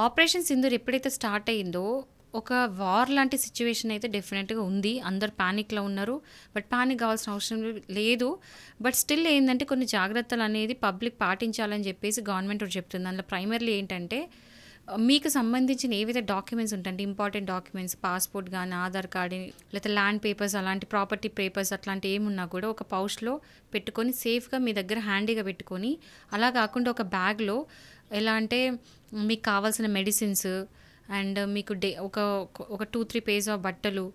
Operation Sindoor ఎప్పుడైతే start అయిందో, ఒక వార్ లాంటి సిట్యుయేషన్ అయితే డెఫినెట్‌గా ఉంది. అందరూ పానిక్‌లో ఉన్నారు. బట్ పానిక్ కావాల్సిన అవసరం లేదు. బట్ స్టిల్ ఏందంటే కొన్ని జాగ్రత్తలనేది పబ్లిక్ పాటించాలని చెప్పేసి గవర్నమెంట్ ఒకటి చెప్తుంది. అందులో ప్రైమర్లీ ఏంటంటే మీకు సంబంధించిన ఏవైతే డాక్యుమెంట్స్ ఉంటాయంటే ఇంపార్టెంట్ డాక్యుమెంట్స్ పాస్‌పోర్ట్ గాని, ఆధార్ కార్డ్ లేకపోతే ల్యాండ్ పేపర్స్ అలాంటి ప్రాపర్టీ పేపర్స్ అట్లాంటివి ఏమున్నా కూడా ఒక పౌచ్‌లో పెట్టుకొని సేఫ్‌గా మీ దగ్గర హ్యాండీగా పెట్టుకొని, అలా కాకుండా ఒక బ్యాగ్‌లో ఎలా అంటే మీకు కావాల్సిన మెడిసిన్స్ అండ్ మీకు ఒక 2, 3 పేర్స్ ఆఫ్ బట్టలు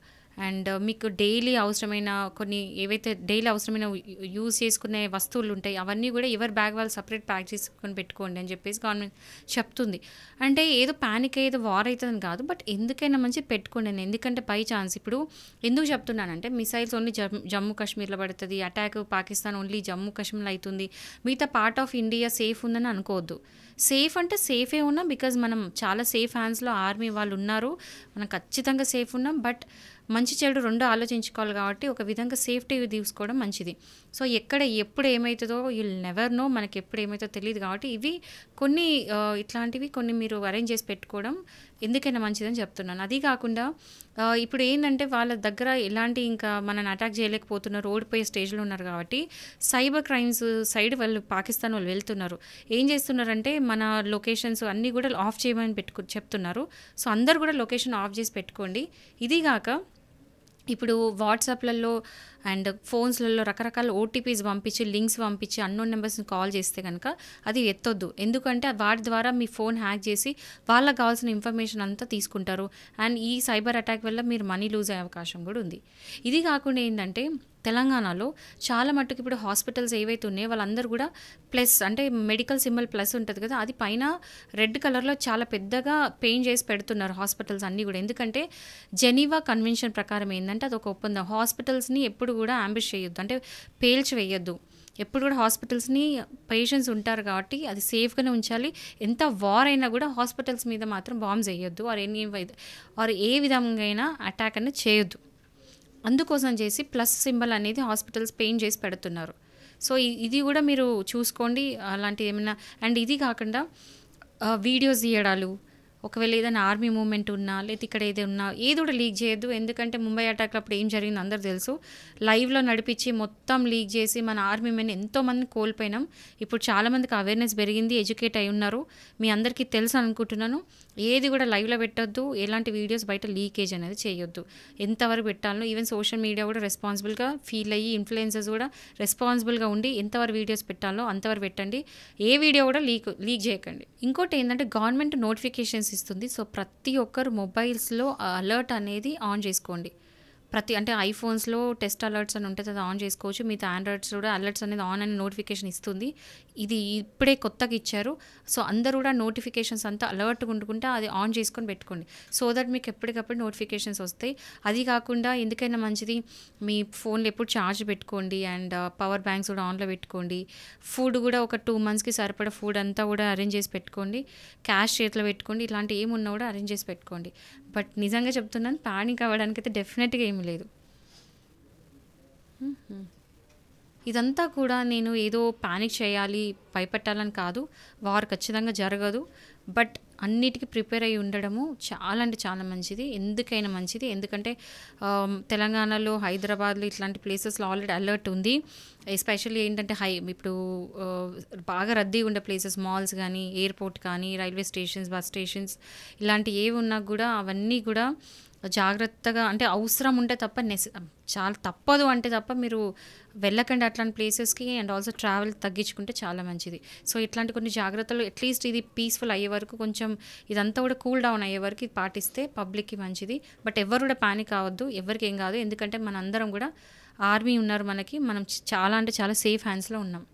అండ్ మీకు డైలీ అవసరమైన కొన్ని ఏవైతే డైలీ అవసరమైన యూజ్ చేసుకునే వస్తువులు ఉంటాయి అవన్నీ కూడా ఎవరి బ్యాగ్ వాళ్ళు సపరేట్ ప్యాక్ చేసుకొని పెట్టుకోండి అని చెప్పేసి గవర్నమెంట్ చెప్తుంది. అంటే ఏదో ప్యానిక్ ఏదో వార్ అవుతుందని కాదు, బట్ ఎందుకైనా మంచి పెట్టుకోండి అని. ఎందుకంటే బై ఛాన్స్ ఇప్పుడు ఎందుకు చెప్తున్నానంటే మిసైల్స్ ఓన్లీ జమ్మూ కాశ్మీర్లో పడుతుంది, అటాక్ పాకిస్తాన్ ఓన్లీ జమ్మూ కాశ్మీర్లో అవుతుంది, మిగతా పార్ట్ ఆఫ్ ఇండియా సేఫ్ ఉందని అనుకోవద్దు. సేఫ్ అంటే సేఫే ఉన్నాం, బికాజ్ మనం చాలా సేఫ్ హ్యాండ్స్లో ఆర్మీ వాళ్ళు ఉన్నారు, మనం ఖచ్చితంగా సేఫ్ ఉన్నాం. బట్ మంచి చెడు రెండు ఆలోచించుకోవాలి కాబట్టి ఒక విధంగా సేఫ్టీ తీసుకోవడం మంచిది. సో ఎక్కడ ఎప్పుడు ఏమవుతుందో యుల్ నెవర్ నో, మనకి ఎప్పుడు ఏమవుతుందో తెలియదు కాబట్టి ఇవి కొన్ని ఇట్లాంటివి కొన్ని మీరు అరేంజ్ చేసి పెట్టుకోవడం ఎందుకైనా మంచిదని చెప్తున్నాను. అది కాకుండా ఇప్పుడు ఏంటంటే వాళ్ళ దగ్గర ఎలాంటి ఇంకా మనని అటాక్ చేయలేకపోతున్నారు, ఓడిపోయే స్టేజ్లో ఉన్నారు కాబట్టి సైబర్ క్రైమ్స్ సైడ్ వాళ్ళు పాకిస్తాన్ వాళ్ళు వెళ్తున్నారు. ఏం చేస్తున్నారంటే మన లొకేషన్స్ అన్నీ కూడా ఆఫ్ చేయమని చెప్తున్నారు. సో అందరు కూడా లొకేషన్ ఆఫ్ చేసి పెట్టుకోండి. ఇది కాక ఇప్పుడు వాట్సాప్లలో అండ్ ఫోన్స్లలో రకరకాల ఓటీపీస్ పంపించి లింక్స్ పంపించి అన్నోన్ నెంబర్స్ని కాల్ చేస్తే కనుక అది ఎత్తొద్దు. ఎందుకంటే వాటి ద్వారా మీ ఫోన్ హ్యాక్ చేసి వాళ్ళకి కావాల్సిన ఇన్ఫర్మేషన్ అంతా తీసుకుంటారు. అండ్ ఈ సైబర్ అటాక్ వల్ల మీరు మనీ లూజ్ అయ్యే అవకాశం కూడా ఉంది. ఇది కాకుండా ఏంటంటే తెలంగాణలో చాలా మట్టుకు ఇప్పుడు హాస్పిటల్స్ ఏవైతే ఉన్నాయో వాళ్ళందరూ కూడా ప్లస్ అంటే మెడికల్ సింబల్ ప్లస్ ఉంటుంది కదా, అది పైన రెడ్ కలర్లో చాలా పెద్దగా పెయింట్ చేసి పెడుతున్నారు హాస్పిటల్స్ అన్నీ కూడా. ఎందుకంటే జెనీవా కన్వెన్షన్ ప్రకారం ఏంటంటే అది ఒక ఒప్పందం. హాస్పిటల్స్ని ఎప్పుడు కూడా అంబిష్ చేయొద్దు, అంటే పేల్చి వేయొద్దు. ఎప్పుడు కూడా హాస్పిటల్స్ని పేషెంట్స్ ఉంటారు కాబట్టి అది సేఫ్గానే ఉంచాలి. ఎంత వార్ అయినా కూడా హాస్పిటల్స్ మీద మాత్రం బాంబ్స్ వేయొద్దు, ఆర్ ఏ విధంగా అయినా అటాక్ అనేది చేయొద్దు. అందుకోసం చేసి ప్లస్ సింబల్ అనేది హాస్పిటల్స్ పెయింట్ చేసి పెడుతున్నారు. సో ఇది కూడా మీరు చూసుకోండి అలాంటివి ఏమైనా. అండ్ ఇది కాకుండా వీడియోస్ తీయడాలు, ఒకవేళ ఏదైనా ఆర్మీ మూమెంట్ ఉన్నా లేదా ఇక్కడ ఏదో ఉన్నా ఏది కూడా లీక్ చేయొద్దు. ఎందుకంటే ముంబై అటాక్ అప్పుడు ఏం జరిగిందో అందరూ తెలుసు. లైవ్లో నడిపించి మొత్తం లీక్ చేసి మన ఆర్మీ మెన్ ఎంతోమందిని కోల్పోయినాం. ఇప్పుడు చాలామందికి అవేర్నెస్ పెరిగింది, ఎడ్యుకేట్ అయి ఉన్నారు. మీ అందరికీ తెలుసు అనుకుంటున్నాను. ఏది కూడా లైవ్లో పెట్టొద్దు, ఎలాంటి వీడియోస్ బయట లీకేజ్ అనేది చేయొద్దు. ఎంతవరకు పెట్టాలో ఈవెన్ సోషల్ మీడియా కూడా రెస్పాన్సిబుల్గా ఫీల్ అయ్యి ఇన్ఫ్లుయెన్సర్స్ కూడా రెస్పాన్సిబుల్గా ఉండి ఎంతవరకు వీడియోస్ పెట్టాలో అంతవరకు పెట్టండి. ఏ వీడియో కూడా లీక్ చేయకండి. ఇంకోటి ఏంటంటే గవర్నమెంట్ నోటిఫికేషన్స్ ఇస్తుంది. సో ప్రతి ఒక్కరు మొబైల్స్లో అలర్ట్ అనేది ఆన్ చేసుకోండి. అంటే ఐఫోన్స్లో టెస్ట్ అలర్ట్స్ అని ఉంటుంది, అది ఆన్ చేసుకోవచ్చు. మిగతా ఆండ్రాయిడ్స్ కూడా అలర్ట్స్ అనేది ఆన్ అని నోటిఫికేషన్ ఇస్తుంది. ఇది ఇప్పుడే కొత్తగా ఇచ్చారు. సో అందరూ కూడా నోటిఫికేషన్స్ అంతా అలర్ట్గా ఉండుకుంటే అది ఆన్ చేసుకొని పెట్టుకోండి. సో దట్ మీకు ఎప్పటికప్పుడు నోటిఫికేషన్స్ వస్తాయి. అది కాకుండా ఎందుకైనా మంచిది మీ ఫోన్లో ఎప్పుడు ఛార్జ్ పెట్టుకోండి అండ్ పవర్ బ్యాంక్స్ కూడా ఆన్లో పెట్టుకోండి. ఫుడ్ కూడా ఒక 2 monthsకి సరిపడా ఫుడ్ అంతా కూడా అరేంజ్ చేసి పెట్టుకోండి. క్యాష్ చేతిలో పెట్టుకోండి. ఇలాంటి ఏమున్నా కూడా అరేంజ్ చేసి పెట్టుకోండి. బట్ నిజంగా చెప్తున్నాను, పానిక్ అవ్వడానికి అయితే డెఫినెట్గా ఏమీ లేదు. ఇదంతా కూడా నేను ఏదో పానిక్ చేయాలి, భయపెట్టాలని కాదు. వార్ ఖచ్చితంగా జరగదు. బట్ అన్నిటికీ ప్రిపేర్ అయ్యి ఉండడము చాలా అంటే చాలా మంచిది, ఎందుకైనా మంచిది. ఎందుకంటే తెలంగాణలో, హైదరాబాద్లో ఇట్లాంటి ప్లేసెస్లో ఆల్రెడీ అలర్ట్ ఉంది. ఎస్పెషల్లీ ఏంటంటే ఇప్పుడు బాగా రద్దీ ఉండే ప్లేసెస్, మాల్స్ కానీ, ఎయిర్పోర్ట్ కానీ, రైల్వే స్టేషన్స్, బస్ స్టేషన్స్ ఇలాంటి ఏవి ఉన్నా కూడా అవన్నీ కూడా జాగ్రత్తగా, అంటే అవసరం ఉంటే తప్ప చాలా తప్పదు అంటే తప్ప మీరు వెళ్ళకండి అట్లాంటి ప్లేసెస్కి. అండ్ ఆల్సో ట్రావెల్ తగ్గించుకుంటే చాలా మంచిది. సో ఇట్లాంటి కొన్ని జాగ్రత్తలు అట్లీస్ట్ ఇది పీస్ఫుల్ అయ్యే వరకు, కొంచెం ఇదంతా కూడా కూల్ డౌన్ అయ్యే వరకు ఇది పాటిస్తే పబ్లిక్కి మంచిది. బట్ ఎవరు కూడా పానిక్ కావద్దు, ఎవరికి ఏం కాదు. ఎందుకంటే మన అందరం కూడా ఆర్మీ ఉన్నారు మనకి, మనం చాలా అంటే చాలా సేఫ్ హ్యాండ్స్లో ఉన్నాం.